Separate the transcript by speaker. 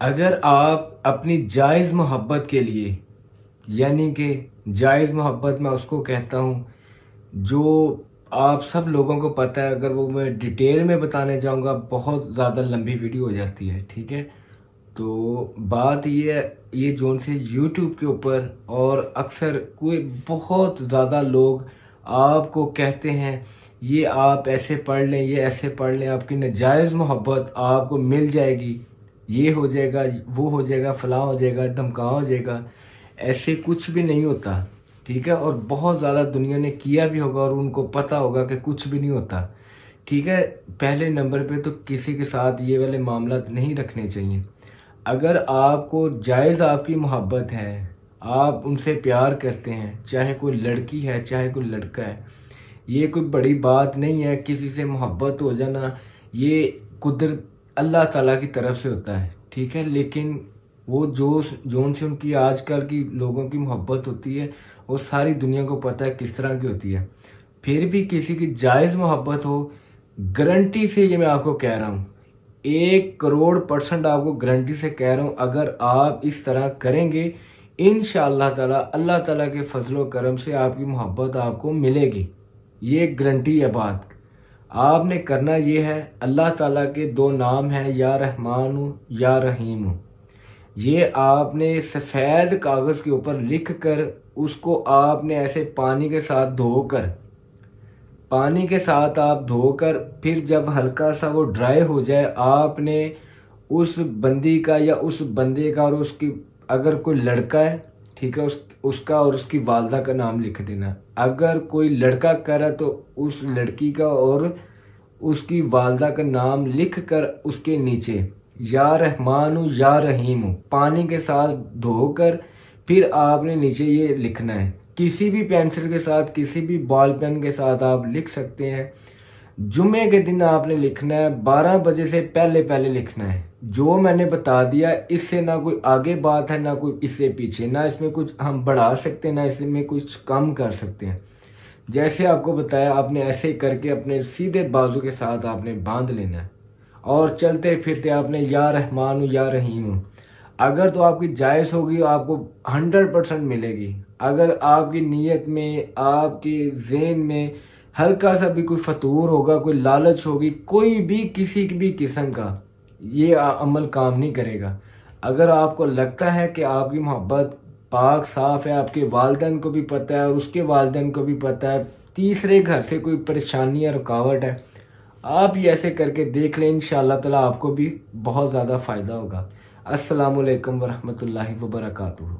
Speaker 1: अगर आप अपनी जायज़ मोहब्बत के लिए, यानी कि जायज़ मोहब्बत मैं उसको कहता हूँ जो आप सब लोगों को पता है, अगर वो मैं डिटेल में बताने जाऊँगा बहुत ज़्यादा लंबी वीडियो हो जाती है, ठीक है। तो बात ये है, ये जोन से यूट्यूब के ऊपर और अक्सर कोई बहुत ज़्यादा लोग आपको कहते हैं ये आप ऐसे पढ़ लें, ये ऐसे पढ़ लें, आपकी नाजायज़ मोहब्बत आपको मिल जाएगी, ये हो जाएगा, वो हो जाएगा, फलां हो जाएगा, धमकां हो जाएगा। ऐसे कुछ भी नहीं होता, ठीक है। और बहुत ज़्यादा दुनिया ने किया भी होगा और उनको पता होगा कि कुछ भी नहीं होता, ठीक है। पहले नंबर पे तो किसी के साथ ये वाले मामला नहीं रखने चाहिए। अगर आपको जायज़ आपकी मोहब्बत है, आप उनसे प्यार करते हैं, चाहे कोई लड़की है चाहे कोई लड़का है, ये कोई बड़ी बात नहीं है। किसी से मोहब्बत हो जाना ये कुदरत अल्लाह ताला की तरफ से होता है, ठीक है। लेकिन वो जोन से उनकी आजकल की लोगों की मोहब्बत होती है वो सारी दुनिया को पता है किस तरह की होती है। फिर भी किसी की जायज़ मोहब्बत हो, गारंटी से ये मैं आपको कह रहा हूँ, 1 करोड़% आपको गारंटी से कह रहा हूँ, अगर आप इस तरह करेंगे इंशाअल्लाह ताला अल्लाह ताला के फजलो करम से आपकी मोहब्बत आपको मिलेगी। ये गारंटी है बात। आपने करना ये है, अल्लाह ताला के 2 नाम हैं, या रहमान या रहीम। ये आपने सफ़ेद कागज़ के ऊपर लिख कर उसको आपने ऐसे पानी के साथ आप धोकर फिर जब हल्का सा वो ड्राई हो जाए, आपने उस बंदी का या उस बंदे का और उसकी, अगर कोई लड़का है, ठीक है, उसका और उसकी वालदा का नाम लिख देना। अगर कोई लड़का कर रहा है तो उस लड़की का और उसकी वालदा का नाम लिख कर उसके नीचे या रहमान या रहीम पानी के साथ धोकर फिर आपने नीचे ये लिखना है। किसी भी पेंसिल के साथ, किसी भी बॉल पेन के साथ आप लिख सकते हैं। जुमे के दिन आपने लिखना है, 12 बजे से पहले पहले लिखना है। जो मैंने बता दिया इससे ना कोई आगे बात है ना कोई इससे पीछे, ना इसमें कुछ हम बढ़ा सकते हैं ना इसमें कुछ कम कर सकते हैं। जैसे आपको बताया आपने ऐसे करके अपने सीधे बाजू के साथ आपने बांध लेना है और चलते फिरते आपने या रहमान या रहीम। अगर तो आपकी जायज़ होगी आपको 100% मिलेगी। अगर आपकी नीयत में, आपके ज़हन में हल्का सा भी कोई फतूर होगा, कोई लालच होगी, कोई भी किसी भी किस्म का, ये अमल काम नहीं करेगा। अगर आपको लगता है कि आपकी मोहब्बत पाक साफ है, आपके वालिदैन को भी पता है और उसके वालिदैन को भी पता है, तीसरे घर से कोई परेशानी या रुकावट है, आप ये ऐसे करके देख लें, इंशाअल्लाह ताला आपको भी बहुत ज़्यादा फ़ायदा होगा। अस्सलामु अलैकुम वरहमतुल्लाहि वबरकातुहू।